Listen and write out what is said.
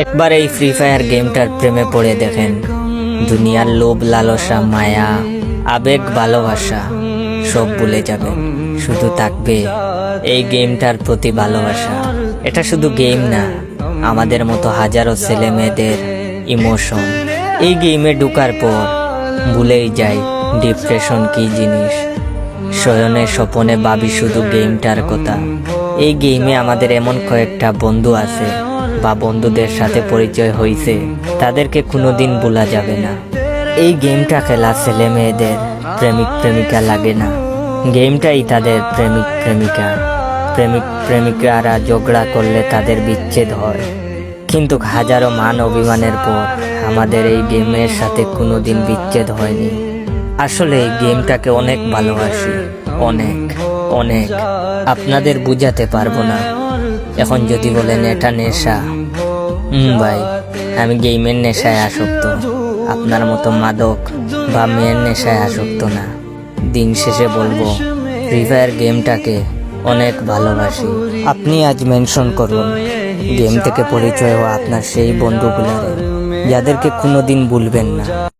একবার এই free fire গেমটার প্রেমে পড়ে দেখেন। দুনিয়ার লোভ, লালসা, মায়া, আবেগ, ভালোবাসা সব ভুলে যাবে, শুধু থাকবে এই গেমটার প্রতি ভালোবাসা। এটা শুধু গেম না, আমাদের মতো হাজারো ছেলে মেয়েদের ইমোশন। এই গেমে ঢুকার পর ভুলেই যাই ডিপ্রেশন কি জিনিস। শয়নে স্বপনে ভাবি শুধু গেমটার কথা। এই গেমে আমাদের এমন কয়েকটা বন্ধু আছে বা বন্ধুদের সাথে পরিচয় হয়েছে, তাদেরকে কোনোদিন ভোলা যাবে না। এই গেমটা খেলা ছেলে মেয়েদের প্রেমিক প্রেমিকা লাগে না, গেমটাই তাদের প্রেমিক প্রেমিকা। প্রেমিক প্রেমিকারা ঝগড়া করলে তাদের বিচ্ছেদ হয়, কিন্তু হাজারো মান অভিমানের পর আমাদের এই গেমের সাথে কোনোদিন বিচ্ছেদ হয়নি। আসলে এই গেমটাকে অনেক ভালোবাসি, অনেক অনেক। আপনাদের বুঝাতে পারবো না। এখন যদি বলেন এটা নেশা, ভাই আমি গেমের নেশায় আসক্ত, আপনার মতো মাদক বা মেয়ের নেশায় আসক্ত না। দিন শেষে বলবো ফ্রি ফায়ার গেমটাকে অনেক ভালোবাসি। আপনি আজ মেনশন করুন গেম থেকে পরিচয় হওয়া আপনার সেই বন্ধুগুলারে, যাদেরকে কোনোদিন ভুলবেন না।